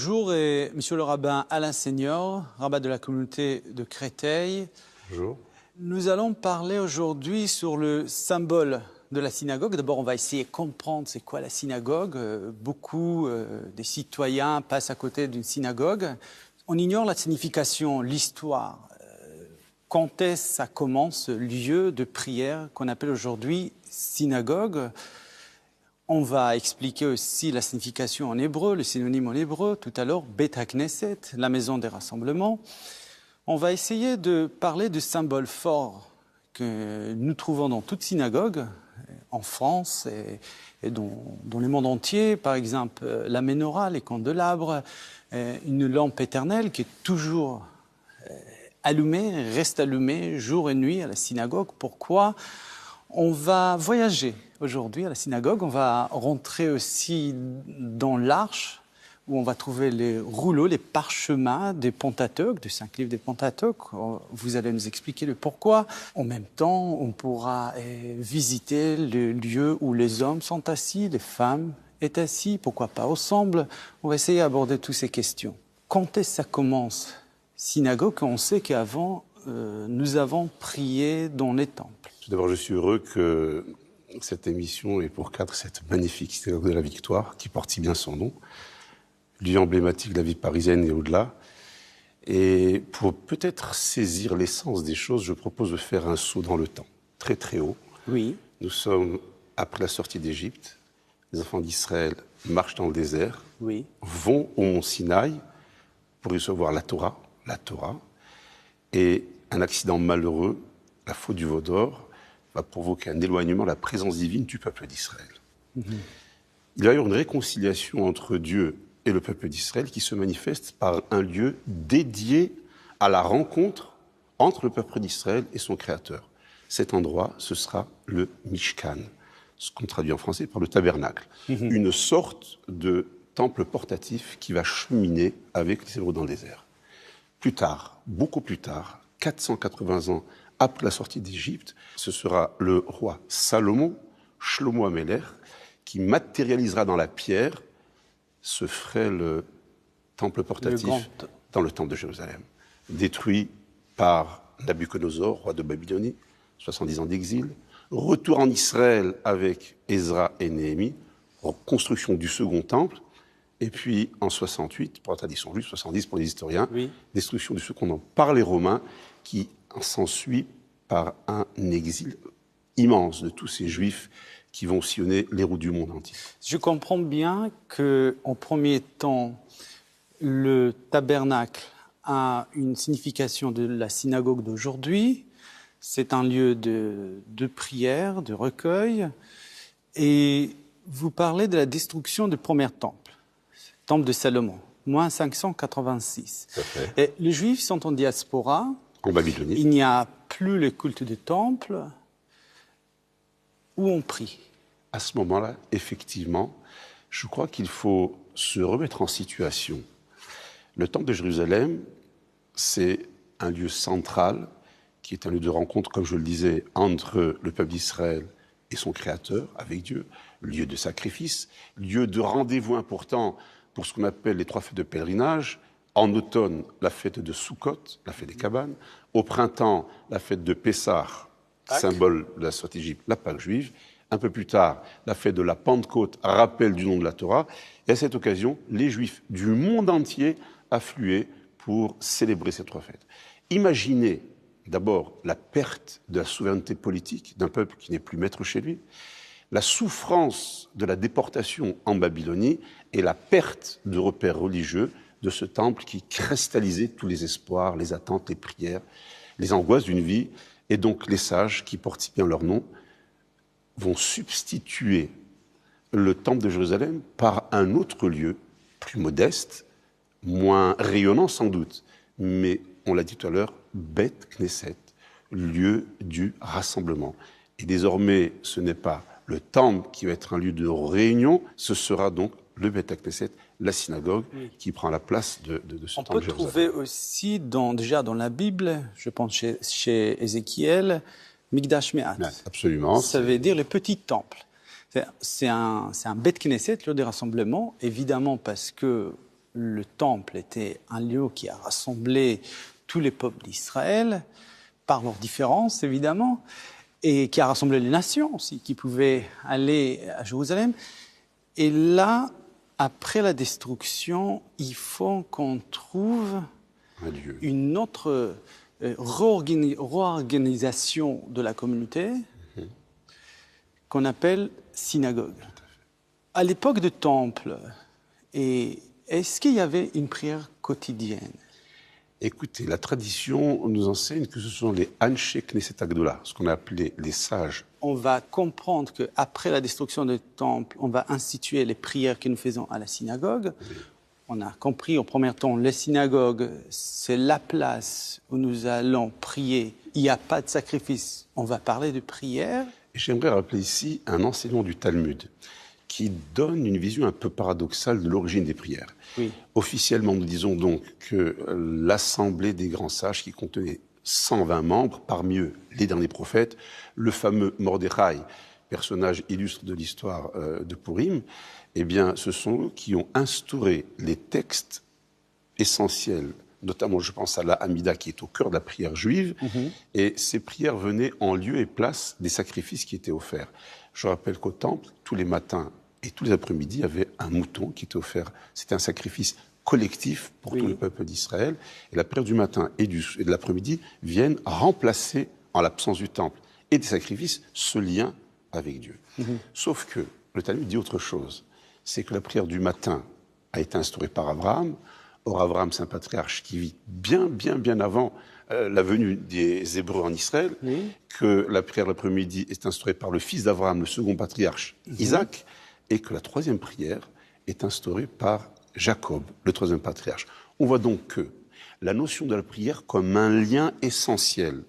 Bonjour, et monsieur le rabbin Alain Senior, rabbin de la communauté de Créteil. Bonjour. Nous allons parler aujourd'hui sur le symbole de la synagogue. D'abord, on va essayer de comprendre c'est quoi la synagogue. Beaucoup des citoyens passent à côté d'une synagogue. On ignore la signification, l'histoire. Quand est-ce que ça commence, ce lieu de prière qu'on appelle aujourd'hui synagogue? On va expliquer aussi la signification en hébreu, le synonyme en hébreu, tout à l'heure, Bet HaKnesset, la maison des rassemblements. On va essayer de parler de symboles forts que nous trouvons dans toute synagogue, en France et dans le monde entier. Par exemple, la menorah, les candélabres, une lampe éternelle qui est toujours allumée, reste allumée jour et nuit à la synagogue. Pourquoi ? On va voyager aujourd'hui à la synagogue, on va rentrer aussi dans l'arche où on va trouver les rouleaux, les parchemins des Pentateuques, des 5 livres des Pentateuques. Vous allez nous expliquer le pourquoi. En même temps, on pourra visiter le lieu où les hommes sont assis, les femmes sont assises, pourquoi pas ensemble. On va essayer d'aborder toutes ces questions. Quand est-ce que ça commence, synagogue? On sait qu'avant, nous avons prié dans les temples. Tout d'abord, je suis heureux que cette émission ait pour cadre cette magnifique synagogue de la Victoire, qui porte si bien son nom, lieu emblématique de la vie parisienne et au-delà. Et pour peut-être saisir l'essence des choses, je propose de faire un saut dans le temps, très très haut. Oui. Nous sommes après la sortie d'Égypte. Les enfants d'Israël marchent dans le désert, Oui. vont au mont Sinaï pour recevoir la Torah, et un accident malheureux, la faute du veau d'or, va provoquer un éloignement de la présence divine du peuple d'Israël. Il va y avoir une réconciliation entre Dieu et le peuple d'Israël qui se manifeste par un lieu dédié à la rencontre entre le peuple d'Israël et son Créateur. Cet endroit, ce sera le Mishkan, ce qu'on traduit en français par le tabernacle. Une sorte de temple portatif qui va cheminer avec les Hébreux dans le désert. Plus tard, beaucoup plus tard, 480 ans après la sortie d'Égypte, ce sera le roi Salomon, Shlomo Amelech, qui matérialisera dans la pierre ce frêle temple portatif dans le temple de Jérusalem, détruit par Nabuchodonosor, roi de Babylonie, 70 ans d'exil, retour en Israël avec Ezra et Néhémie, construction du second temple, et puis en 68, pour la tradition juive, 70 pour les historiens, destruction du second temple par les Romains, qui s'ensuit par un exil immense de tous ces Juifs qui vont sillonner les routes du monde entier. Je comprends bien qu'en premier temps, le tabernacle a une signification de la synagogue d'aujourd'hui. C'est un lieu de prière, de recueil. Et vous parlez de la destruction du premier temple, le temple de Salomon, moins 586. Et les Juifs sont en diaspora. En Babylonie. Il n'y a plus le culte des temples où on prie. À ce moment-là, effectivement, je crois qu'il faut se remettre en situation. Le temple de Jérusalem, c'est un lieu central, qui est un lieu de rencontre, comme je le disais, entre le peuple d'Israël et son Créateur, avec Dieu, lieu de sacrifice, lieu de rendez-vous important pour ce qu'on appelle les 3 fêtes de pèlerinage. En automne, la fête de Sukkot, la fête des cabanes. Au printemps, la fête de Pessah, symbole de la sortie d'Égypte, la Pâque juive. Un peu plus tard, la fête de la Pentecôte, rappel du nom de la Torah. Et à cette occasion, les Juifs du monde entier affluaient pour célébrer ces 3 fêtes. Imaginez d'abord la perte de la souveraineté politique d'un peuple qui n'est plus maître chez lui, la souffrance de la déportation en Babylonie et la perte de repères religieux de ce temple qui cristallisait tous les espoirs, les attentes, les prières, les angoisses d'une vie. Et donc les sages, qui portent si bien leur nom, vont substituer le temple de Jérusalem par un autre lieu, plus modeste, moins rayonnant sans doute, mais on l'a dit tout à l'heure, Bet Knesset, lieu du rassemblement. Et désormais, ce n'est pas le temple qui va être un lieu de réunion, ce sera donc le Bet HaKnesset, la synagogue, qui prend la place de ce temple. On peut trouver aussi, déjà dans la Bible, je pense chez Ézéchiel, Mikdash Me'at. Absolument. Ça veut dire le petit temple. C'est un Bet Knesset, lieu des rassemblements, évidemment parce que le temple était un lieu qui a rassemblé tous les peuples d'Israël, par leurs différences évidemment, et qui a rassemblé les nations aussi, qui pouvaient aller à Jérusalem. Et là, après la destruction, il faut qu'on trouve une autre réorganisation de la communauté qu'on appelle synagogue. À l'époque du temple, est-ce qu'il y avait une prière quotidienne? Écoutez, la tradition nous enseigne que ce sont les Anshe Knesset Agdola, ce qu'on a appelé les sages. On va comprendre qu'après la destruction du temple, on va instituer les prières que nous faisons à la synagogue. Oui. On a compris au premier temps, les synagogues, c'est la place où nous allons prier. Il n'y a pas de sacrifice, on va parler de prière. Et j'aimerais rappeler ici un enseignement du Talmud qui donne une vision un peu paradoxale de l'origine des prières. Oui. Officiellement, nous disons donc que l'Assemblée des grands sages, qui contenait 120 membres, parmi eux les derniers prophètes, le fameux Mordechai, personnage illustre de l'histoire de Purim, eh bien, ce sont eux qui ont instauré les textes essentiels, notamment je pense à la Hamida qui est au cœur de la prière juive, et ces prières venaient en lieu et place des sacrifices qui étaient offerts. Je rappelle qu'au temple, tous les matins et tous les après-midi, il y avait un mouton qui était offert. C'était un sacrifice collectif pour tout le peuple d'Israël. Et la prière du matin et de l'après-midi viennent remplacer, en l'absence du temple et des sacrifices, ce lien avec Dieu. Sauf que le Talmud dit autre chose. C'est que la prière du matin a été instaurée par Abraham. Or, Abraham, c'est un patriarche qui vit bien avant la venue des Hébreux en Israël, que la prière de l'après-midi est instaurée par le fils d'Abraham, le second patriarche, Isaac, et que la troisième prière est instaurée par Jacob, le troisième patriarche. On voit donc que la notion de la prière comme un lien essentiel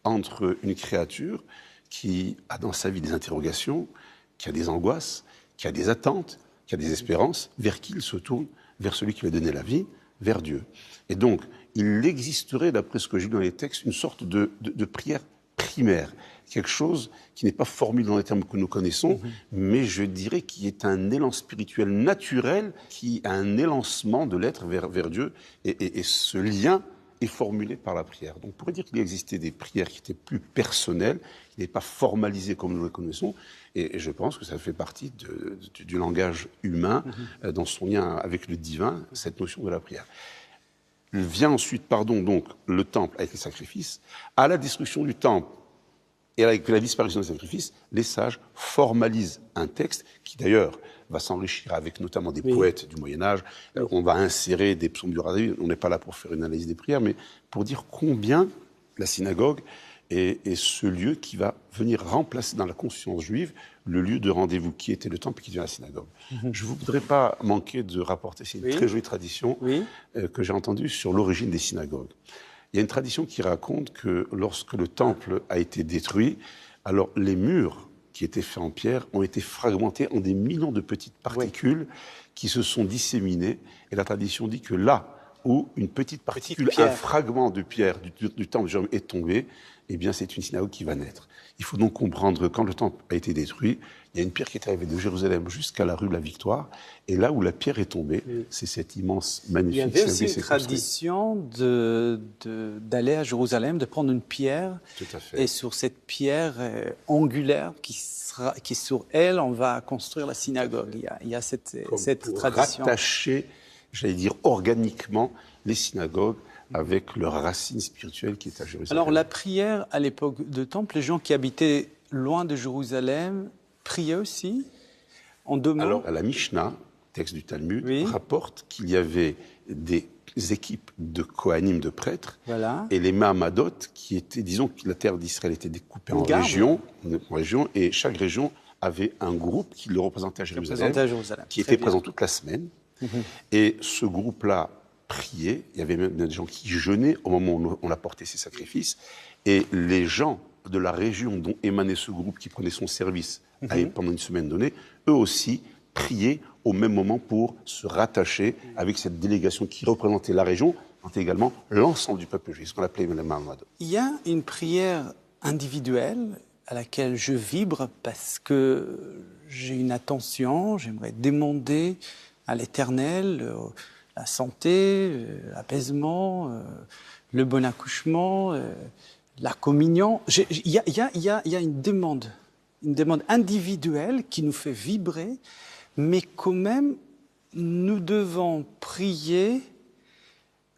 entre une créature qui a dans sa vie des interrogations, qui a des angoisses, qui a des attentes, qui a des espérances, vers qui il se tourne, vers celui qui lui a donné la vie, vers Dieu. Et donc, il existerait, d'après ce que j'ai lu dans les textes, une sorte de prière primaire, quelque chose qui n'est pas formulé dans les termes que nous connaissons, mais je dirais qui est un élan spirituel naturel, qui a un élancement de l'être vers Dieu, et ce lien est formulé par la prière. Donc, on pourrait dire qu'il existait des prières qui étaient plus personnelles, qui n'étaient pas formalisées comme nous les connaissons, et je pense que ça fait partie du langage humain, dans son lien avec le divin, cette notion de la prière. Vient ensuite, donc, le temple avec les sacrifices. À la destruction du temple et avec la disparition des sacrifices, les sages formalisent un texte qui, d'ailleurs, va s'enrichir avec notamment des poètes du Moyen-Âge. On va insérer des psaumes du Rabbin. On n'est pas là pour faire une analyse des prières, mais pour dire combien la synagogue est ce lieu qui va venir remplacer dans la conscience juive le lieu de rendez-vous qui était le temple et qui devient la synagogue. Je ne voudrais pas manquer de rapporter, c'est une très jolie tradition que j'ai entendue sur l'origine des synagogues. Il y a une tradition qui raconte que lorsque le temple a été détruit, alors les murs qui étaient faits en pierre ont été fragmentés en des millions de petites particules qui se sont disséminées. Et la tradition dit que là où une petite particule, un fragment de pierre du temple de Jérusalem est tombé, eh bien c'est une synagogue qui va naître. Il faut donc comprendre que quand le temple a été détruit, il y a une pierre qui est arrivée de Jérusalem jusqu'à la rue de la Victoire, et là où la pierre est tombée, c'est cette immense, magnifique synagogue. Il y avait aussi une tradition d'aller à Jérusalem, de prendre une pierre, et sur cette pierre angulaire qui sur elle, on va construire la synagogue. Il y a cette tradition. Rattacher, j'allais dire organiquement, les synagogues avec leur racine spirituelle qui est à Jérusalem. Alors la prière à l'époque du temple, les gens qui habitaient loin de Jérusalem priaient aussi en deux mots. Alors la Mishnah, texte du Talmud, rapporte qu'il y avait des équipes de Kohanim, de prêtres, et les Mahamadot qui étaient, disons que la terre d'Israël était découpée en régions, et chaque région avait un groupe qui le représentait à Jérusalem, qui était présent toute la semaine. Et ce groupe-là priait, il y avait même des gens qui jeûnaient au moment où on apportait ces sacrifices, et les gens de la région dont émanait ce groupe qui prenait son service pendant une semaine donnée, eux aussi priaient au même moment pour se rattacher avec cette délégation qui représentait la région, mais également l'ensemble du peuple juif, ce qu'on appelait les Mahamadot. Il y a une prière individuelle à laquelle je vibre parce que j'ai une attention, j'aimerais demander à l'Éternel la santé, l'apaisement, le bon accouchement, la communion. Il y a une demande individuelle qui nous fait vibrer, mais quand même, nous devons prier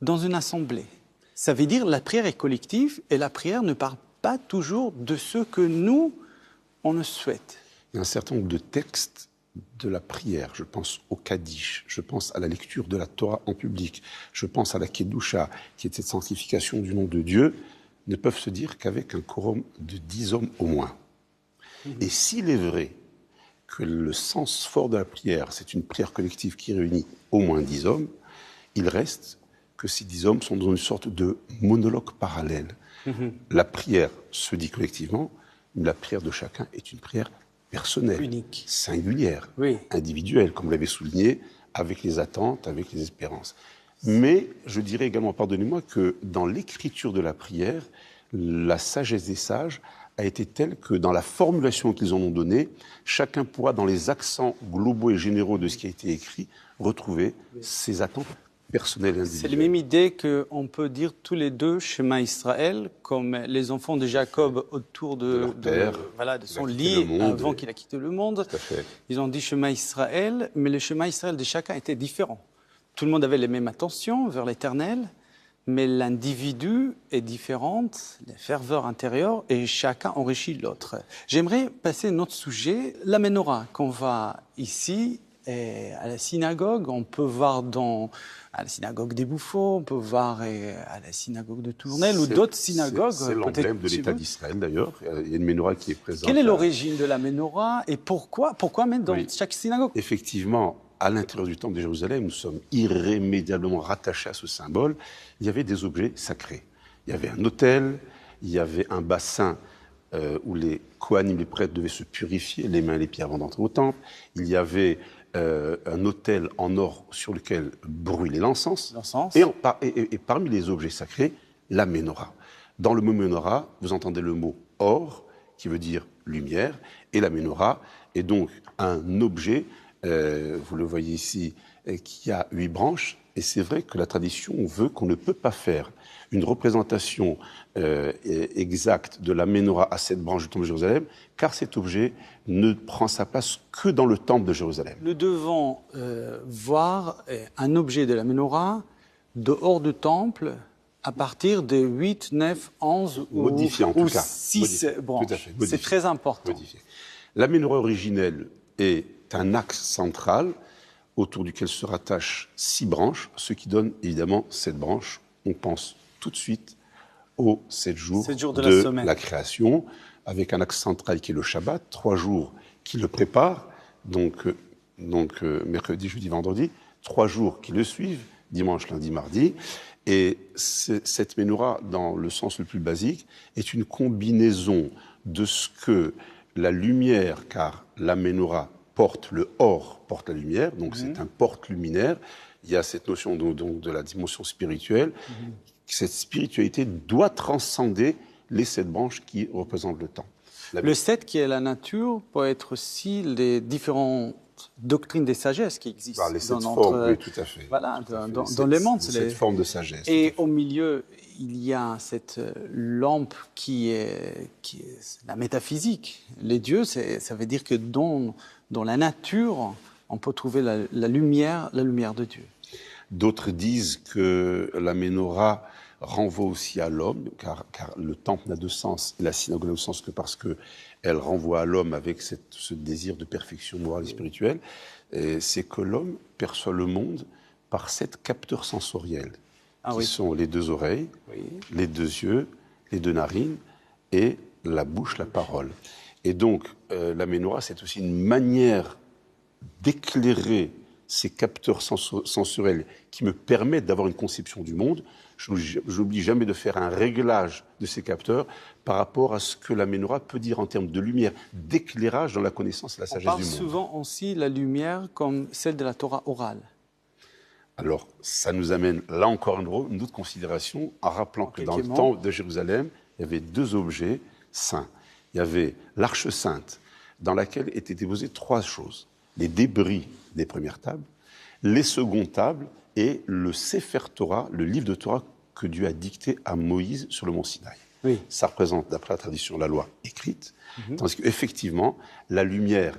dans une assemblée. Ça veut dire que la prière est collective et la prière ne parle pas toujours de ce que nous, on le souhaite. Il y a un certain nombre de textes de la prière. Je pense au Kaddish, je pense à la lecture de la Torah en public, je pense à la Kedusha, qui est cette sanctification du nom de Dieu, ne peuvent se dire qu'avec un quorum de 10 hommes au moins. Et s'il est vrai que le sens fort de la prière, c'est une prière collective qui réunit au moins 10 hommes, il reste que ces 10 hommes sont dans une sorte de monologue parallèle. La prière se dit collectivement, mais la prière de chacun est une prière personnelle, unique, singulière, oui, individuelle, comme vous l'avez souligné, avec les attentes, avec les espérances. Mais je dirais également, pardonnez-moi, que dans l'écriture de la prière, la sagesse des sages a été telle que dans la formulation qu'ils en ont donnée, chacun pourra, dans les accents globaux et généraux de ce qui a été écrit, retrouver ses attentes personnelles et individuelles. C'est la même idée qu'on peut dire tous les deux Shema Israël, comme les enfants de Jacob autour de leur père, de son lit avant qu'il a quitté le monde. Tout à fait. Ils ont dit Shema Israël, mais le Shema Israël de chacun était différent. Tout le monde avait les mêmes attentions vers l'Éternel, mais l'individu est différente, les ferveurs intérieures, et chacun enrichit l'autre. J'aimerais passer à un autre sujet, la menorah qu'on voit ici. Et à la synagogue, on peut voir à la synagogue des Bouffons, on peut voir à la synagogue de Tournelle ou d'autres synagogues. C'est l'emblème de l'État d'Israël d'ailleurs. Il y a une menorah qui est présente. Quelle est l'origine de la menorah et pourquoi même dans chaque synagogue? Effectivement, à l'intérieur du temple de Jérusalem, nous sommes irrémédiablement rattachés à ce symbole. Il y avait des objets sacrés. Il y avait un autel, il y avait un bassin où les Kohanim, les prêtres, devaient se purifier les mains et les pieds avant d'entrer au temple. Il y avait un autel en or sur lequel brûlait l'encens. Et parmi les objets sacrés, la menorah. Dans le mot menorah, vous entendez le mot or, qui veut dire lumière, et la menorah est donc un objet, vous le voyez ici, qui a 8 branches, et c'est vrai que la tradition veut qu'on ne peut pas faire une représentation exacte de la menorah à 7 branches du temple de Jérusalem, car cet objet ne prend sa place que dans le temple de Jérusalem. Nous devons voir un objet de la menorah dehors du temple à partir de 8, 9, 11 modifié, en tout cas. 6 branches. Tout à fait, modifié. C'est très important. Modifié. La menorah originelle est un axe central autour duquel se rattachent 6 branches, ce qui donne évidemment 7 branches. On pense tout de suite aux 7 jours de la création, avec un axe central qui est le Shabbat, 3 jours qui le préparent, donc mercredi, jeudi, vendredi, 3 jours qui le suivent, dimanche, lundi, mardi. Et cette menorah, dans le sens le plus basique, est une combinaison de ce que la lumière, car la menorah porte le or, porte la lumière, donc c'est un porte-luminaire. Il y a cette notion donc de la dimension spirituelle. Cette spiritualité doit transcender les 7 branches qui représentent le temps. Le 7 qui est la nature peut être aussi les différentes doctrines des sagesses qui existent. Les 7 formes, oui, tout à fait. Voilà, tout à fait. dans les mondes. C'est cette forme de sagesse. Et au milieu, il y a cette lampe qui est la métaphysique. Les dieux, ça veut dire que dans la nature, on peut trouver la lumière de Dieu. D'autres disent que la menorah renvoie aussi à l'homme, car le temple n'a de sens, et la synagogue n'a de sens que parce qu'elle renvoie à l'homme avec ce désir de perfection morale et spirituelle. C'est que l'homme perçoit le monde par 7 capteurs sensoriels, qui sont les 2 oreilles, les 2 yeux, les 2 narines et la bouche, la parole. Et donc, la menorah, c'est aussi une manière d'éclairer ces capteurs sensoriels qui me permettent d'avoir une conception du monde. Je n'oublie jamais de faire un réglage de ces capteurs par rapport à ce que la menorah peut dire en termes de lumière, d'éclairage dans la connaissance et la sagesse du monde. On parle souvent aussi la lumière comme celle de la Torah orale. Alors, ça nous amène là encore une autre considération en rappelant que dans le temple de Jérusalem, il y avait 2 objets saints. Il y avait l'arche sainte dans laquelle étaient déposées 3 choses. Les débris des premières tables, les secondes tables et le Sefer Torah, le livre de Torah que Dieu a dicté à Moïse sur le mont Sinaï. Oui. Ça représente, d'après la tradition, la loi écrite, tandis qu'effectivement, la lumière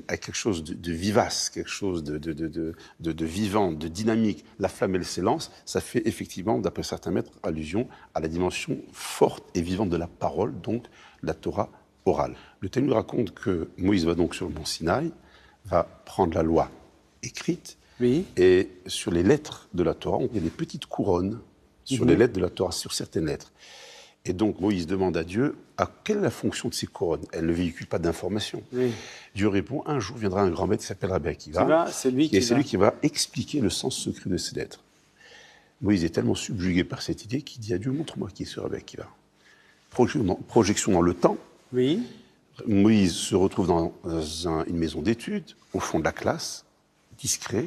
a quelque chose de vivace, quelque chose de vivant, de dynamique. La flamme, elle s'élance, ça fait effectivement, d'après certains maîtres, allusion à la dimension forte et vivante de la parole, donc la Torah orale. Le Talmud raconte que Moïse va donc sur le mont Sinaï, va prendre la loi écrite, Oui. et sur les lettres de la Torah, il y a des petites couronnes sur les lettres de la Torah, sur certaines lettres. Et donc Moïse demande à Dieu, quelle est la fonction de ces couronnes? Elle ne véhicule pas d'informations. Oui. Dieu répond, un jour viendra un grand maître qui s'appelle Rabbi Akiva, C'est lui qui va expliquer le sens secret de ces lettres. Moïse est tellement subjugué par cette idée qu'il dit à Dieu, montre-moi qui est ce Rabbi Akiva. Projection dans le temps. Oui. Moïse se retrouve dans une maison d'études, au fond de la classe, discret.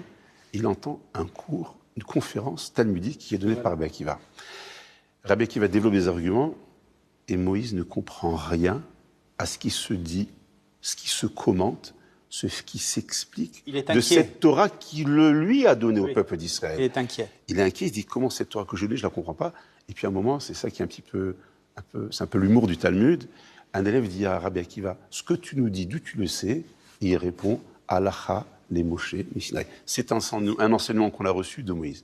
Il entend un cours, une conférence talmudique qui est donnée par Rabbi Akiva. Rabbi Akiva développe des arguments et Moïse ne comprend rien à ce qui se dit, ce qui se commente, ce qui s'explique de cette Torah qu'il lui a donnée au peuple d'Israël. Il est inquiet. Il est inquiet, il se dit comment cette Torah que je lis, je ne la comprends pas. Et puis à un moment, c'est ça qui est c'est un peu l'humour du Talmud. Un élève dit à Rabbi Akiva, ce que tu nous dis, d'où tu le sais? Et il répond, Halacha les Moshe Mishnaï. C'est un enseignement qu'on a reçu de Moïse.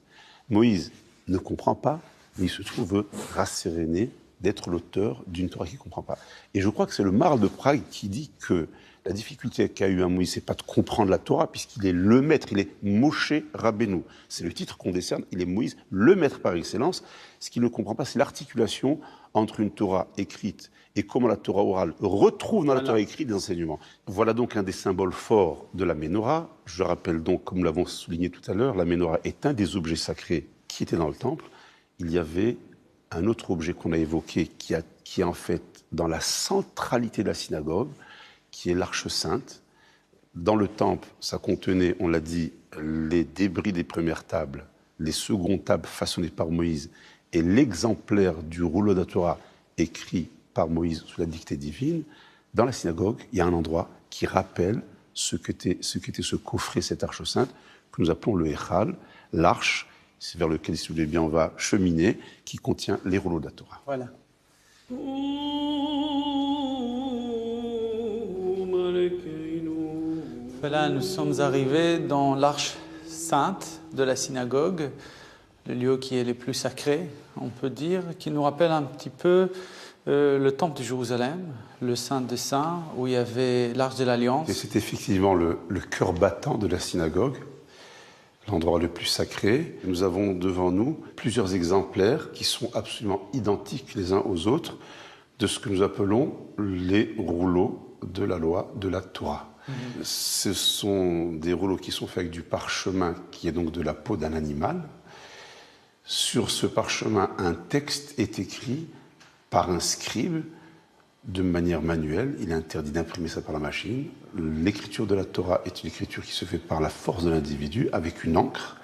Moïse ne comprend pas, mais il se trouve rasséréné d'être l'auteur d'une Torah qu'il ne comprend pas. Et je crois que c'est le Maharal de Prague qui dit que la difficulté qu'a eu un Moïse, c'est pas de comprendre la Torah, puisqu'il est le maître, il est Moshe Rabbeinu. C'est le titre qu'on décerne, il est Moïse, le maître par excellence. Ce qu'il ne comprend pas, c'est l'articulation entre une Torah écrite et comment la Torah orale retrouve dans la Torah écrite des enseignements. Voilà donc un des symboles forts de la Ménorah. Je rappelle donc, comme nous l'avons souligné tout à l'heure, la Ménorah est un des objets sacrés qui était dans le temple. Il y avait un autre objet qu'on a évoqué qui est en fait dans la centralité de la synagogue, qui est l'Arche Sainte. Dans le temple, ça contenait, on l'a dit, les débris des premières tables, les secondes tables façonnées par Moïse et l'exemplaire du rouleau de la Torah écrit par Moïse sous la dictée divine. Dans la synagogue, il y a un endroit qui rappelle ce qu'était ce coffret, cette Arche Sainte, que nous appelons le Echal, l'arche, c'est vers lequel, si vous voulez bien, on va cheminer, qui contient les rouleaux de la Torah. Voilà. Voilà, nous sommes arrivés dans l'arche sainte de la synagogue, le lieu qui est le plus sacré, on peut dire, qui nous rappelle un petit peu le temple de Jérusalem, le Saint des Saints, où il y avait l'arche de l'Alliance. Et c'est effectivement le cœur battant de la synagogue, l'endroit le plus sacré. Nous avons devant nous plusieurs exemplaires qui sont absolument identiques les uns aux autres de ce que nous appelons les rouleaux de la loi de la Torah. Ce sont des rouleaux qui sont faits avec du parchemin qui est donc de la peau d'un animal. Sur ce parchemin, un texte est écrit par un scribe de manière manuelle. Il est interdit d'imprimer ça par la machine. L'écriture de la Torah est une écriture qui se fait par la force de l'individu avec une encre,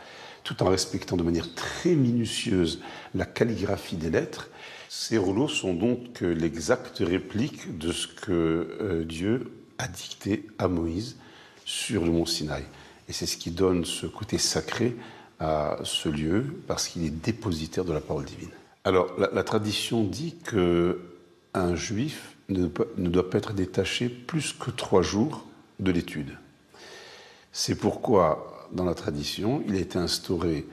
tout en respectant de manière très minutieuse la calligraphie des lettres. Ces rouleaux sont donc l'exacte réplique de ce que Dieu a dicté à Moïse sur le mont Sinaï. Et c'est ce qui donne ce côté sacré à ce lieu, parce qu'il est dépositaire de la parole divine. Alors, la tradition dit qu'un juif ne doit pas être détaché plus que 3 jours de l'étude. C'est pourquoi, dans la tradition, il a été instauré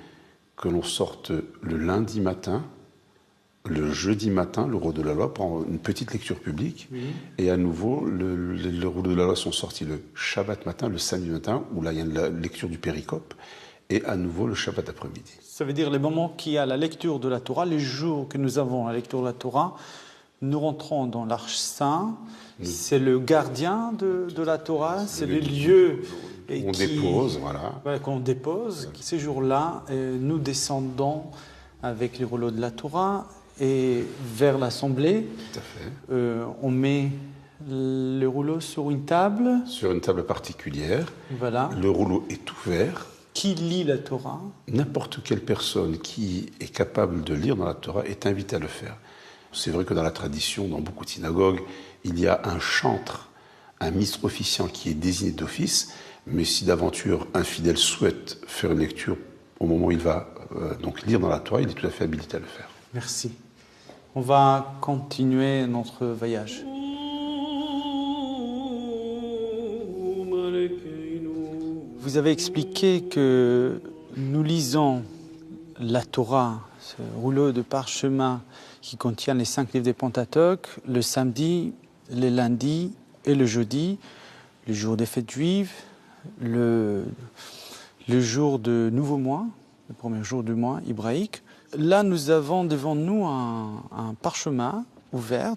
que l'on sorte le lundi matin, le jeudi matin, le rouleau de la loi, pour une petite lecture publique. Oui. Et à nouveau, le rouleau de la loi sont sortis le Shabbat matin, le samedi matin, où là, il y a la lecture du péricope, et à nouveau le Shabbat après-midi. Ça veut dire les moments qu'il y a la lecture de la Torah, les jours que nous avons la lecture de la Torah, nous rentrons dans l'Arche Sainte. Oui. C'est le gardien de la Torah, c'est le lieu dépose, voilà. Qu'on dépose. Ouais. Ces jours-là, nous descendons avec les rouleaux de la Torah et vers l'Assemblée. Tout à fait. On met le rouleau sur une table. Sur une table particulière. Voilà. Le rouleau est ouvert. Qui lit la Torah? N'importe quelle personne qui est capable de lire dans la Torah est invitée à le faire. C'est vrai que dans la tradition, dans beaucoup de synagogues, il y a un chantre, un ministre officiant qui est désigné d'office, Mais si d'aventure un fidèle souhaite faire une lecture au moment où il va donc lire dans la Torah, il est tout à fait habilité à le faire. Merci. On va continuer notre voyage. Vous avez expliqué que nous lisons la Torah, ce rouleau de parchemin qui contient les 5 livres des Pentateuque, le samedi, le lundi et le jeudi, le jour des fêtes juives, le jour de Nouveau Mois, le premier jour du mois hébraïque. Là, nous avons devant nous un parchemin ouvert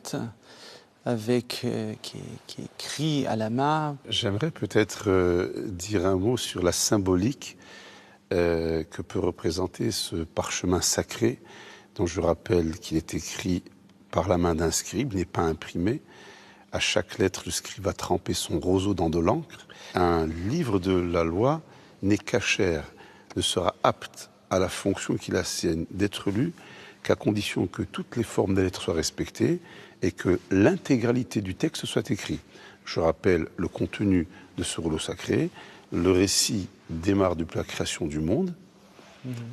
avec, qui est écrit à la main. J'aimerais peut-être dire un mot sur la symbolique que peut représenter ce parchemin sacré, dont je rappelle qu'il est écrit par la main d'un scribe, n'est pas imprimé. À chaque lettre, le scribe va tremper son roseau dans de l'encre. Un livre de la loi n'est cachère, ne sera apte à la fonction qu'il a sienne d'être lu qu'à condition que toutes les formes des lettres soient respectées et que l'intégralité du texte soit écrite. Je rappelle le contenu de ce rouleau sacré. Le récit démarre depuis la création du monde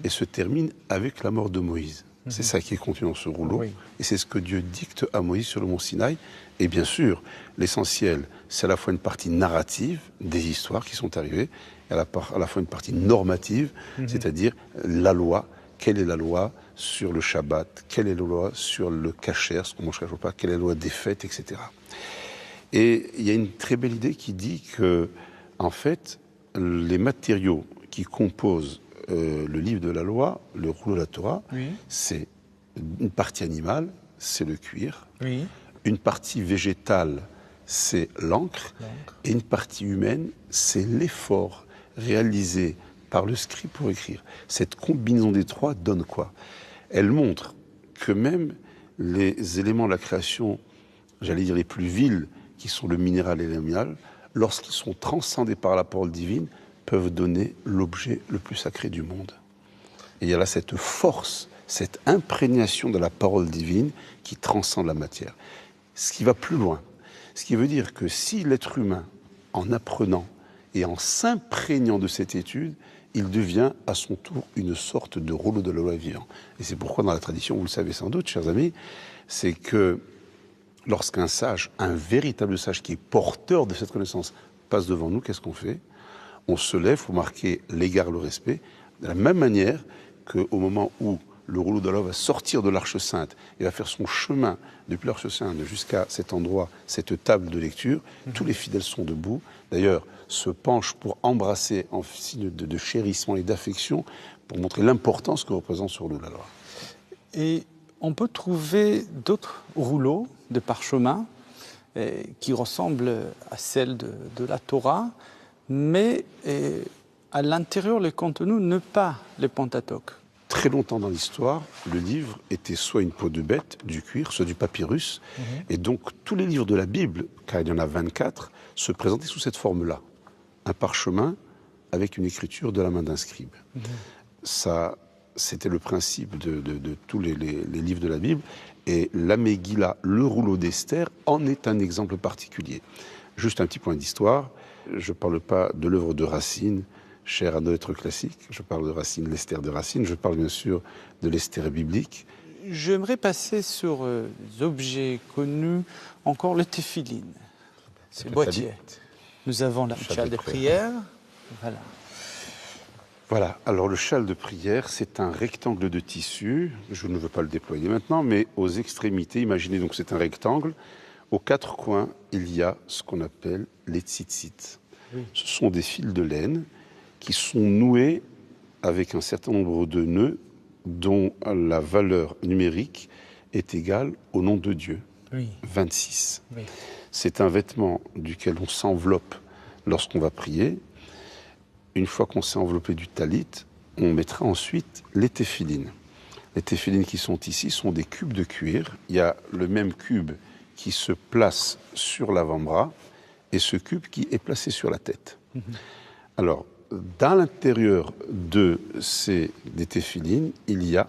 et se termine avec la mort de Moïse. C'est ça qui est contenu dans ce rouleau. Oui. Et c'est ce que Dieu dicte à Moïse sur le mont Sinaï. Et bien sûr, l'essentiel, c'est à la fois une partie narrative des histoires qui sont arrivées, et à la fois une partie normative, c'est-à-dire la loi. Quelle est la loi sur le Shabbat? Quelle est la loi sur le kasher, ce qu'on mange chaque repas? Quelle est la loi des fêtes, etc. Et il y a une très belle idée qui dit que, en fait, les matériaux qui composent le livre de la loi, le rouleau de la Torah, oui. C'est une partie animale, c'est le cuir. Oui. Une partie végétale, c'est l'encre. Et une partie humaine, c'est l'effort réalisé par le scribe pour écrire. Cette combinaison des trois donne quoi? Elle montre que même les éléments de la création, j'allais dire les plus vils, qui sont le minéral et l'animal, lorsqu'ils sont transcendés par la parole divine, peuvent donner l'objet le plus sacré du monde. Et il y a là cette force, cette imprégnation de la parole divine qui transcende la matière. Ce qui va plus loin. Ce qui veut dire que si l'être humain, en apprenant et en s'imprégnant de cette étude, il devient à son tour une sorte de rouleau de la loi vivant. Et c'est pourquoi dans la tradition, vous le savez sans doute, chers amis, c'est que lorsqu'un sage, un véritable sage qui est porteur de cette connaissance, passe devant nous, qu'est-ce qu'on fait? On se lève pour marquer l'égard, le respect, de la même manière qu'au moment où le rouleau de la loi va sortir de l'Arche Sainte et va faire son chemin depuis l'Arche Sainte jusqu'à cet endroit, cette table de lecture, tous les fidèles sont debout, d'ailleurs se penchent pour embrasser en signe de chérissement et d'affection pour montrer l'importance que représente ce rouleau de la loi. Et on peut trouver d'autres rouleaux de parchemin qui ressemblent à celles de la Torah, mais à l'intérieur, le contenu n'est pas le Pentateuque. Très longtemps dans l'histoire, le livre était soit une peau de bête, du cuir, soit du papyrus. Et donc, tous les livres de la Bible, car il y en a 24, se présentaient sous cette forme-là. Un parchemin avec une écriture de la main d'un scribe. Ça, c'était le principe de tous les livres de la Bible. Et la Megillah, le rouleau d'Esther, en est un exemple particulier. Juste un petit point d'histoire. Je ne parle pas de l'œuvre de Racine, cher à notre classique. Je parle de Racine, l'Esther de Racine. Je parle bien sûr de l'Esther biblique. J'aimerais passer sur des objets connus, encore le téphiline, ce boîtier. Nous avons la châle de prière. Voilà. Voilà, alors le châle de prière, c'est un rectangle de tissu. Je ne veux pas le déployer maintenant, mais aux extrémités, imaginez donc c'est un rectangle. Aux 4 coins, il y a ce qu'on appelle les tzitzit. Oui. Ce sont des fils de laine qui sont noués avec un certain nombre de nœuds dont la valeur numérique est égale au nom de Dieu, oui. 26. Oui. C'est un vêtement duquel on s'enveloppe lorsqu'on va prier. Une fois qu'on s'est enveloppé du talit, on mettra ensuite les téphilines. Les téphilines qui sont ici sont des cubes de cuir. Il y a le même cube qui se place sur l'avant-bras et ce cube qui est placé sur la tête. Alors, dans l'intérieur des téphilines, il y a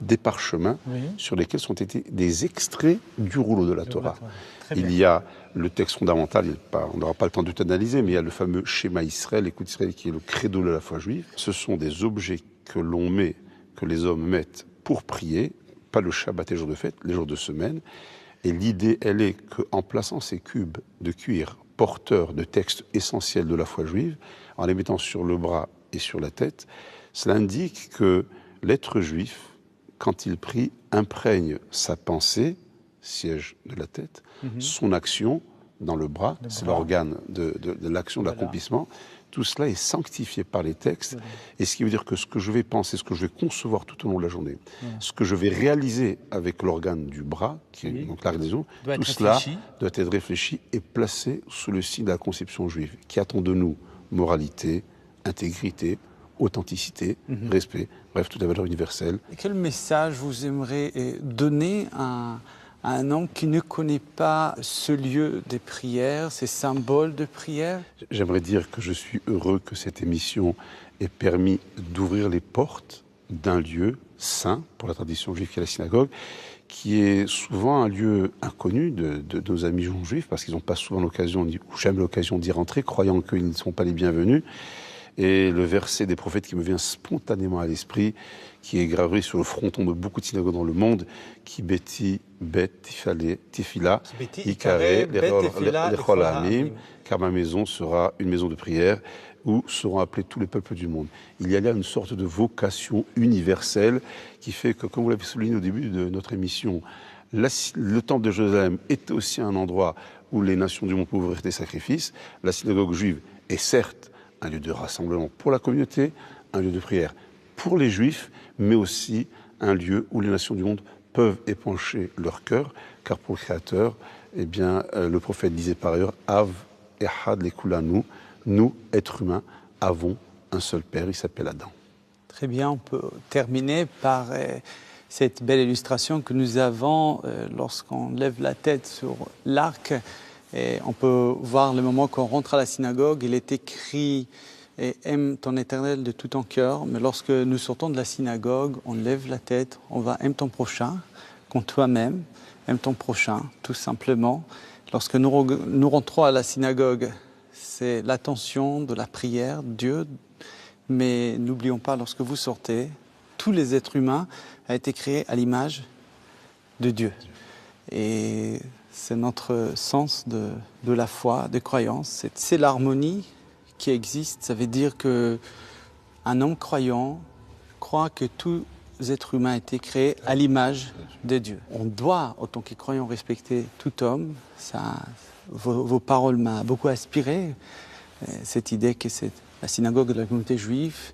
des parchemins sur lesquels sont été des extraits du rouleau de la Torah. Il y a le texte fondamental, on n'aura pas le temps de tout analyser, mais il y a le fameux schéma Israël, l'écoute Israël, qui est le credo de la foi juive. Ce sont des objets que les hommes mettent pour prier, pas le Shabbat et les jours de fête, les jours de semaine. Et l'idée, elle est qu'en plaçant ces cubes de cuir porteurs de textes essentiels de la foi juive, en les mettant sur le bras et sur la tête, cela indique que l'être juif, quand il prie, imprègne sa pensée, siège de la tête, son action dans le bras, c'est l'organe de l'action, de l'accomplissement. Tout cela est sanctifié par les textes, et ce qui veut dire que ce que je vais penser, ce que je vais concevoir tout au long de la journée, ce que je vais réaliser avec l'organe du bras, qui est donc la raison, tout cela doit être réfléchi et placé sous le signe de la conception juive, qui attend de nous moralité, intégrité, authenticité, respect, bref, toute la valeur universelle. Et quel message vous aimeriez donner à un homme qui ne connaît pas ce lieu des prières, ces symboles de prière? J'aimerais dire que je suis heureux que cette émission ait permis d'ouvrir les portes d'un lieu saint pour la tradition juive qui est la synagogue, qui est souvent un lieu inconnu de nos amis juifs, parce qu'ils n'ont pas souvent l'occasion, ou jamais l'occasion d'y rentrer, croyant qu'ils ne sont pas les bienvenus. Et le verset des prophètes qui me vient spontanément à l'esprit, qui est gravé sur le fronton de beaucoup de synagogues dans le monde, qui beti bet tifila ikare lechol ha'amim, car ma maison sera une maison de prière où seront appelés tous les peuples du monde. Il y a là une sorte de vocation universelle qui fait que, comme vous l'avez souligné au début de notre émission, le temple de Jérusalem était aussi un endroit où les nations du monde pouvaient offrir des sacrifices. La synagogue juive est certes un lieu de rassemblement pour la communauté, un lieu de prière pour les Juifs, mais aussi un lieu où les nations du monde peuvent épancher leur cœur, car pour le Créateur, eh bien, le prophète disait par ailleurs « Av echad lekulanu » nous, êtres humains, avons un seul Père, il s'appelle Adam. Très bien, on peut terminer par cette belle illustration que nous avons lorsqu'on lève la tête sur l'arc. Et on peut voir le moment qu'on rentre à la synagogue, il est écrit « Aime ton Éternel de tout ton cœur ». Mais lorsque nous sortons de la synagogue, on lève la tête, on va « Aime ton prochain comme toi-même ». Aime ton prochain, tout simplement. Lorsque nous rentrons à la synagogue, c'est l'attention de la prière, Dieu. Mais n'oublions pas, lorsque vous sortez, tous les êtres humains ont été créés à l'image de Dieu. Et c'est notre sens de la foi, de croyance. C'est l'harmonie qui existe. Ça veut dire qu'un homme croyant croit que tous les êtres humains ont été créés à l'image de Dieu. On doit, en tant que croyant, respecter tout homme. Vos paroles m'ont beaucoup inspiré. Cette idée que c'est la synagogue de la communauté juive,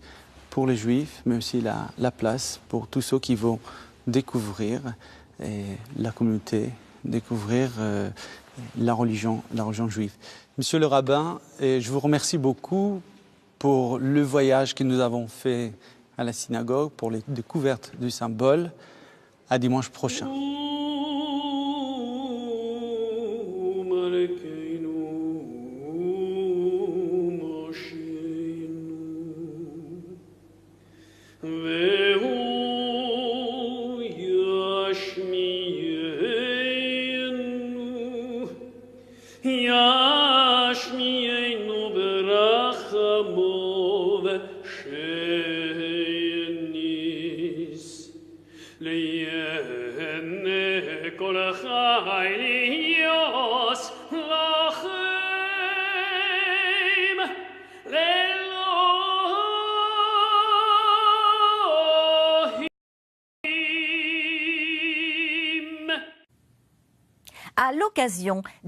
pour les juifs, mais aussi la place pour tous ceux qui vont découvrir la communauté, découvrir la religion juive. Monsieur le rabbin, je vous remercie beaucoup pour le voyage que nous avons fait à la synagogue, pour les découvertes du symbole. À dimanche prochain. À l'occasion